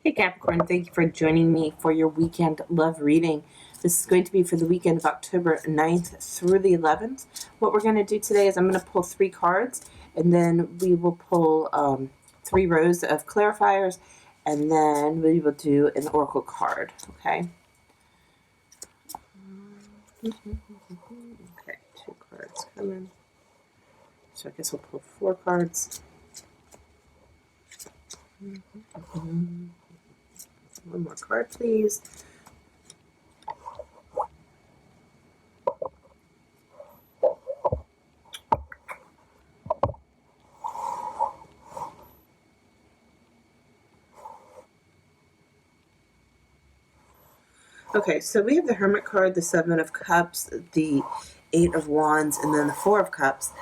Hey Capricorn, thank you for joining me for your weekend love reading. This is going to be for the weekend of October 9th through the 11th. What we're going to do today is I'm going to pull 3 cards, and then we will pull 3 rows of clarifiers, and then we will do an oracle card, okay? Okay, 2 cards coming. So I guess we'll pull 4 cards. One more card, please. Okay, so we have the Hermit card, the 7 of Cups, the 8 of Wands, and then the 4 of Cups.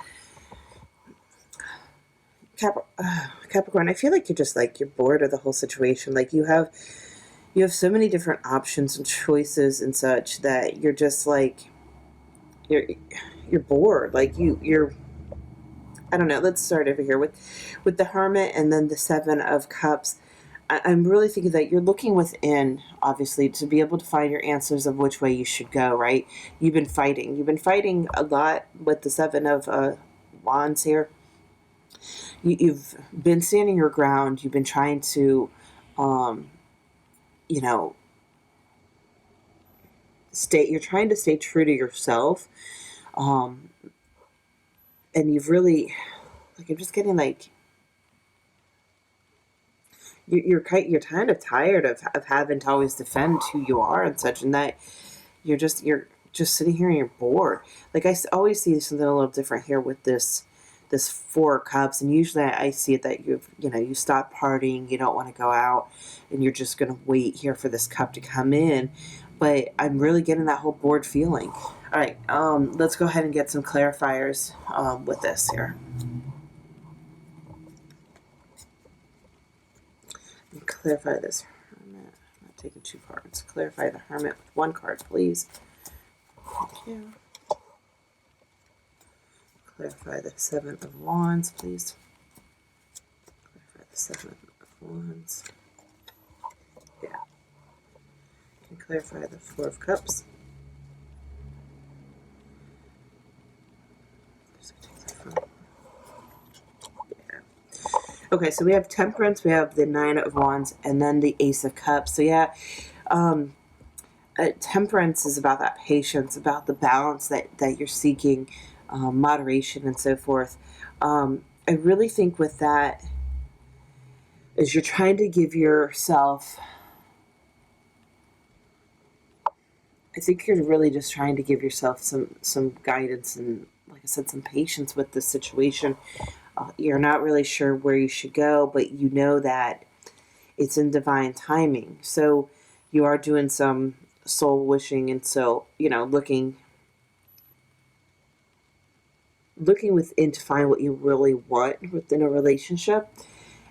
Capricorn, I feel like you're bored of the whole situation. Like you have so many different options and choices and such that you're just like you're bored. Like you're I don't know. Let's start over here with the Hermit and then the 7 of Cups. I'm really thinking that you're looking within, obviously, to be able to find your answers of which way you should go, right? You've been fighting a lot with the 7 of Wands here. You've been standing your ground. You've been trying to, you're trying to stay true to yourself. And you've really, I'm just getting you're kind of tired of having to always defend who you are and such, and that you're just sitting here and you're bored. Like I always see something a little different here with this 4 of Cups, and usually I see it that you stop partying, you don't want to go out, and you're just going to wait here for this cup to come in. But I'm really getting that whole bored feeling. All right, let's go ahead and get some clarifiers with this here. Clarify this Hermit. I'm not taking 2 cards. Clarify the Hermit with 1 card, please. Thank you. Clarify the 7 of Wands, please. Clarify the 7 of Wands. Yeah. And clarify the 4 of Cups. Okay, so we have Temperance, we have the 9 of Wands, and then the Ace of Cups. So yeah, Temperance is about that patience, about the balance that you're seeking, moderation and so forth. I really think with that is you're trying to give yourself, I think you're really just trying to give yourself some guidance and, like I said, some patience with the situation. You're not really sure where you should go, but you know that it's in divine timing. So you are doing some soul wishing, and so, looking within to find what you really want within a relationship,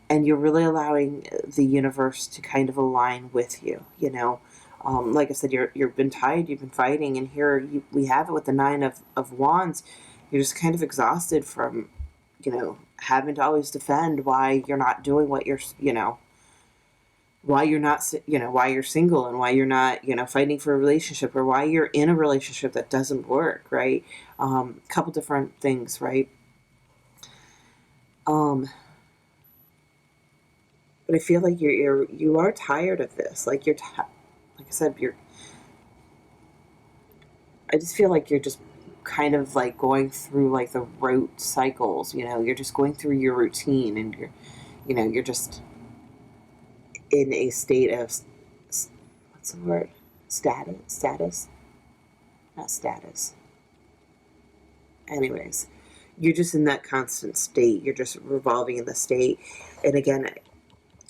and you're really allowing the universe to kind of align with you, like I said, you've been tired, you've been fighting, and here we have it with the 9 of Wands. You're just kind of exhausted from having to always defend why you're not doing what why you're not, why you're single, and why you're not, fighting for a relationship, or why you're in a relationship that doesn't work, right? Couple different things, right? But I feel like you are tired of this. Like like I said, I just feel like you're just kind of like going through like the rote cycles, you're just going through your routine, and you're just in a state of, what's the word? Status? Not status. Anyways, you're just in that constant state. You're just revolving in the state. And again,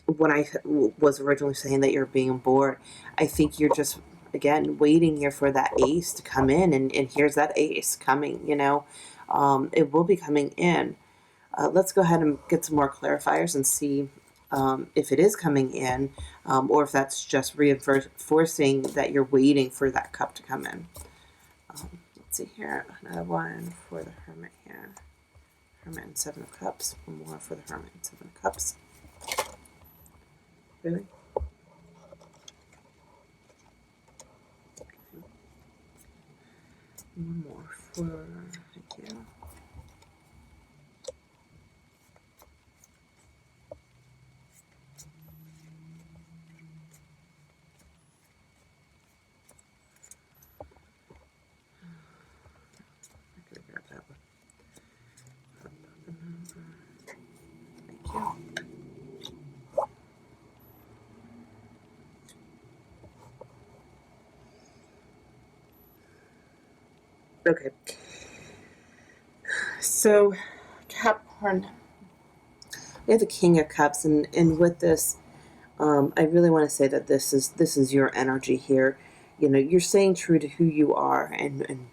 when I was originally saying that you're being bored, I think you're just, again, waiting here for that ace to come in, and here's that ace coming, it will be coming in. Let's go ahead and get some more clarifiers and see if it is coming in, or if that's just reinforcing that you're waiting for that cup to come in. Let's see here, another one for the Hermit here. Hermit and 7 of Cups. One more for the Hermit and 7 of Cups. Really? One more for, thank you. I could have grabbed that one. Thank you. Okay. So, Capricorn, we have the King of Cups, and with this, I really want to say that this is your energy here. You know, you're staying true to who you are, and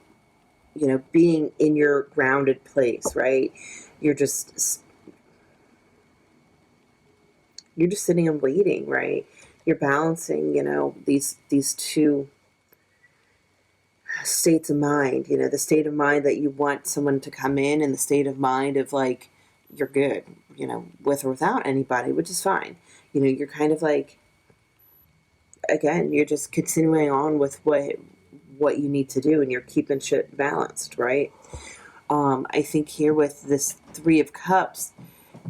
you know, being in your grounded place, right? You're just you're just sitting and waiting, right? You're balancing, you know, these two states of mind. You know, the state of mind that you want someone to come in, and the state of mind of like you're good, you know, with or without anybody, which is fine. You know, you're kind of like, again, you're just continuing on with what you need to do, and you're keeping shit balanced, right? I think here with this Three of Cups,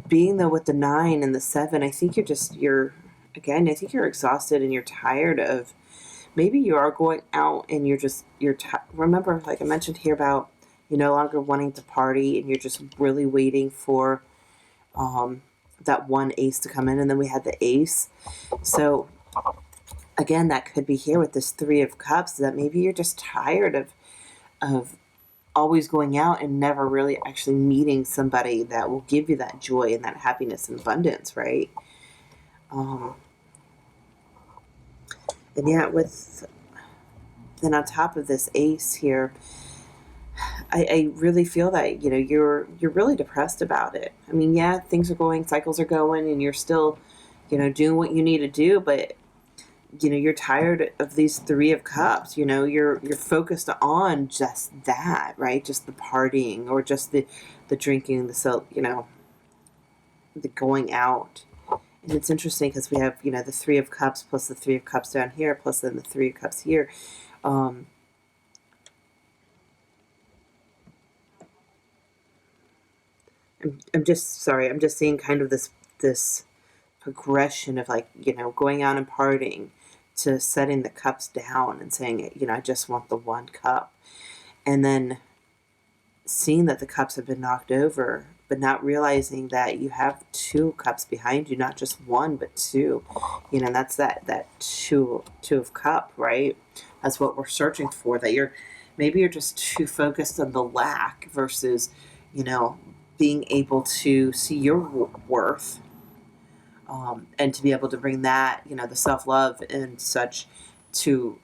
being though with the 9 and the 7, I think you're again, I think you're exhausted and you're tired of, maybe you are going out and remember, like I mentioned here about you no longer wanting to party, and you're just really waiting for that one ace to come in, and then we had the ace. So again, that could be here with this Three of Cups, that maybe you're just tired of always going out and never really actually meeting somebody that will give you that joy and that happiness and abundance, right? Um, and yeah, with then on top of this ace here, I really feel that you know you're really depressed about it. I mean, yeah, things are going, cycles are going, and you're still, you know, doing what you need to do, but you know you're tired of these Three of Cups. You know, you're focused on just that, right? Just the partying, or just the drinking, you know, the going out. And it's interesting because we have, you know, the Three of Cups plus the Three of Cups down here, plus then the Three of Cups here. um I'm just sorry, I'm just seeing kind of this progression of, like, you know, going out and partying to setting the cups down and saying, you know, I just want the one cup. And then seeing that the cups have been knocked over, but not realizing that you have two cups behind you, not just one, but two. You know, that's that two of cup, right? That's what we're searching for. That maybe you're just too focused on the lack versus, you know, being able to see your worth, and to be able to bring that, you know, the self love and such, to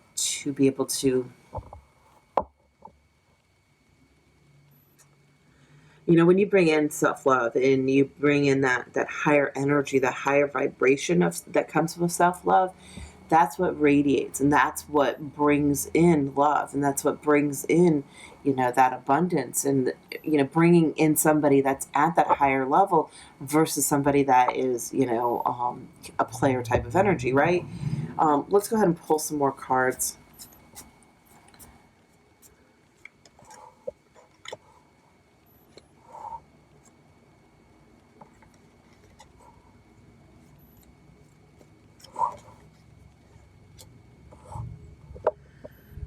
be able to, you know, when you bring in self love and you bring in that higher energy, that higher vibration of that comes with self love, that's what radiates, and that's what brings in love, and that's what brings in, you know, that abundance, and you know, bringing in somebody that's at that higher level versus somebody that is, you know, a player type of energy, right? Let's go ahead and pull some more cards.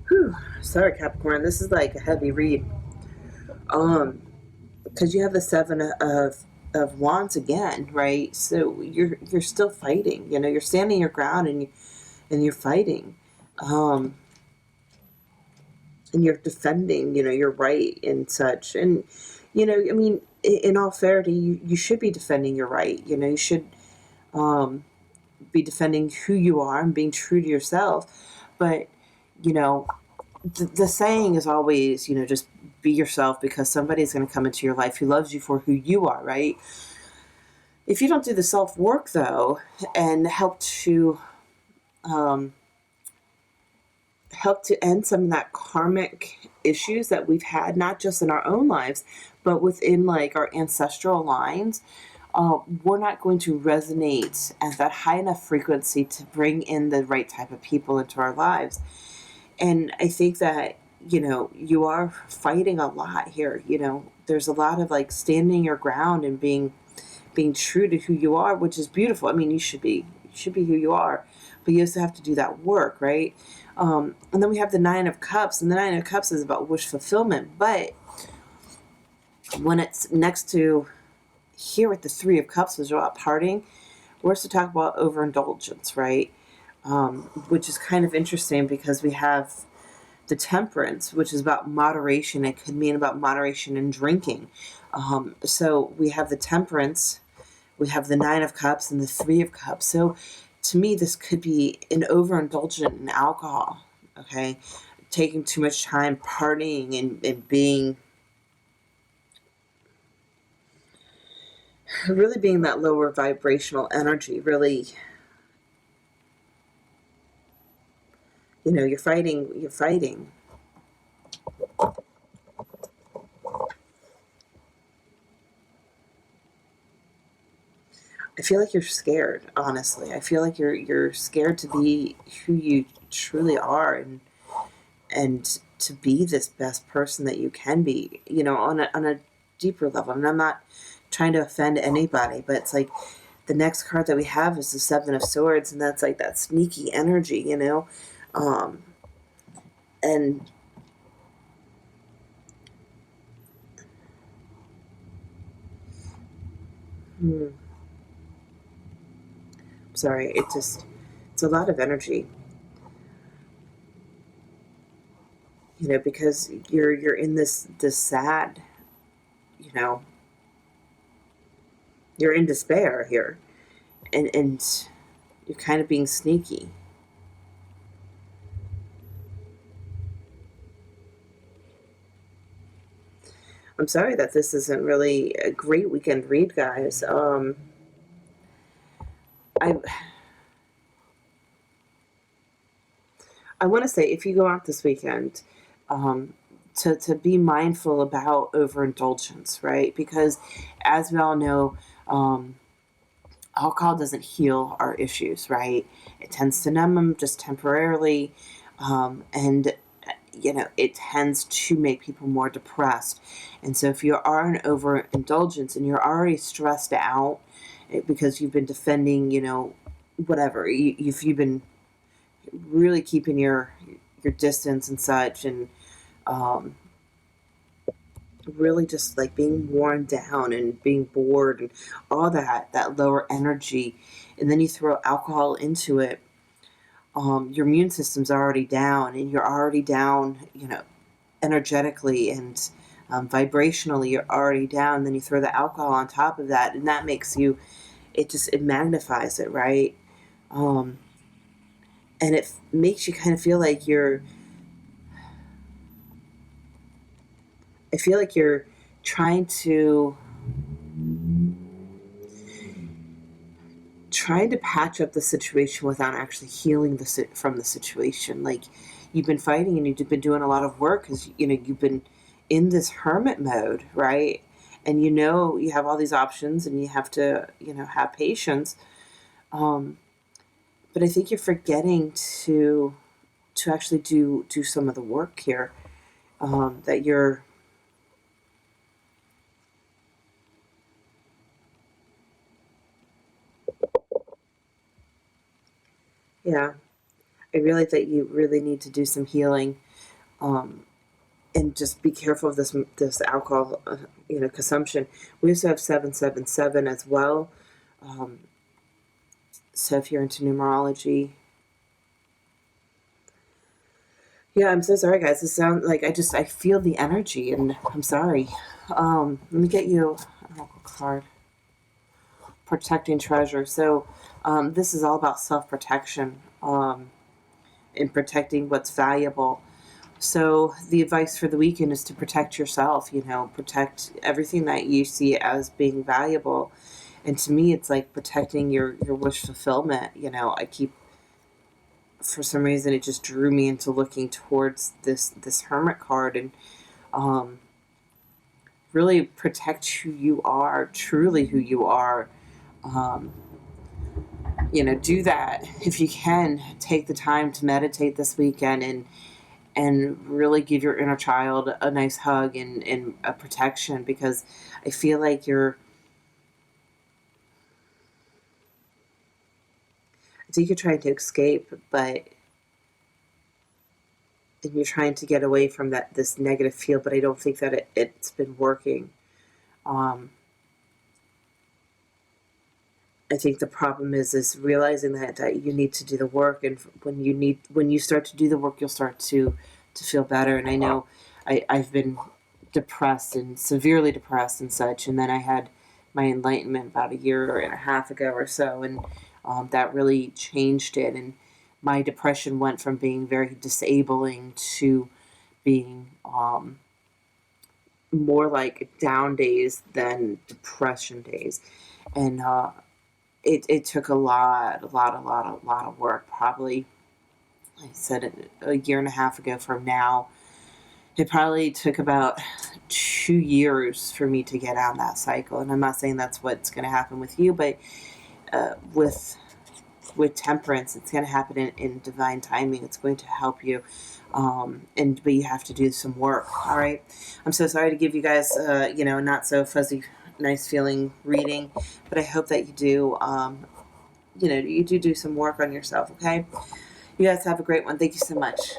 Whew. Sorry, Capricorn, this is like a heavy read. Because you have the Seven of Wands again, right? So you're still fighting. You know, you're standing your ground, and you're fighting, um, and you're defending. You know, your right and such. And you know, I mean, in all fairness, you should be defending your right. You know, you should, um, be defending who you are and being true to yourself. But you know, the saying is always, you know, just be yourself, because somebody's going to come into your life who loves you for who you are, right? If you don't do the self work, though, and um, help to end some of that karmic issues that we've had, not just in our own lives, but within like our ancestral lines, we're not going to resonate at that high enough frequency to bring in the right type of people into our lives. And I think that, you are fighting a lot here. There's a lot of like standing your ground and being true to who you are, which is beautiful. I mean, you should be who you are, but you also have to do that work, right? And then we have the Nine of Cups, and the Nine of Cups is about wish fulfillment. But when it's next to here with the Three of Cups, is about parting. We're to talk about overindulgence, right? Which is kind of interesting because we have the Temperance, which is about moderation. It could mean about moderation in drinking. So we have the Temperance, we have the Nine of Cups, and the Three of Cups. So to me, this could be an overindulgent in alcohol, okay? Taking too much time partying and really being that lower vibrational energy, really, you're fighting. I feel like you're scared, honestly. I feel like you're scared to be who you truly are, and to be this best person that you can be, on a deeper level. And I'm not trying to offend anybody, but it's like the next card that we have is the Seven of Swords, and that's like that sneaky energy. Um, and hmm, sorry, it's a lot of energy, because you're in this sad, you know, you're in despair here, and you're kind of being sneaky. I'm sorry that this isn't really a great weekend read, guys. I I want to say if you go out this weekend, um, to be mindful about overindulgence, right? Because as we all know, um, alcohol doesn't heal our issues, right? It tends to numb them just temporarily, and it tends to make people more depressed. And so, if you are in overindulgence and you're already stressed out because you've been defending, whatever if you've been really keeping your distance and such, and um, really just like being worn down and being bored and all that lower energy, and then you throw alcohol into it. Your immune system's already down, and you're already down, energetically and vibrationally. You're already down. Then you throw the alcohol on top of that, and that makes you. It magnifies it, right? Um, and it makes you kind of feel like you're. I feel like you're trying to patch up the situation without actually healing from the situation. Like you've been fighting and you've been doing a lot of work because you've been in this hermit mode, right? And you have all these options and you have to have patience. Um, but I think you're forgetting to actually do some of the work here. That you're Yeah, I realize that you really need to do some healing. Um, and just be careful of this alcohol, consumption. We also have 777 as well. Um, so if you're into numerology, yeah, I'm so sorry, guys. This sounds like I feel the energy, and I'm sorry. Let me get you an oracle card. Protecting treasure. So this is all about self protection, and protecting what's valuable. So the advice for the weekend is to protect yourself, protect everything that you see as being valuable. And to me, it's like protecting your wish fulfillment. I keep, for some reason, it just drew me into looking towards this hermit card, and um, really protect who you are, truly who you are. Um, do that if you can. Take the time to meditate this weekend, and really give your inner child a nice hug and a protection, because I feel like I think you're trying to escape, but and you're trying to get away from this negative feel, but I don't think that it's been working. Um, I think the problem is realizing that you need to do the work, and when you start to do the work, you'll start to feel better. And I know I've been depressed and severely depressed and such, and then I had my enlightenment about a year and a half ago or so, and that really changed it. And my depression went from being very disabling to being more like down days than depression days, and it took a lot of work. Probably, like I said, a year and a half ago from now, it probably took about 2 years for me to get out of that cycle. And I'm not saying that's what's going to happen with you, but with temperance, it's going to happen in divine timing. It's going to help you. But you have to do some work. All right. I'm so sorry to give you guys, not so fuzzy, nice feeling reading, but I hope that you do, you do some work on yourself. Okay. You guys have a great one. Thank you so much.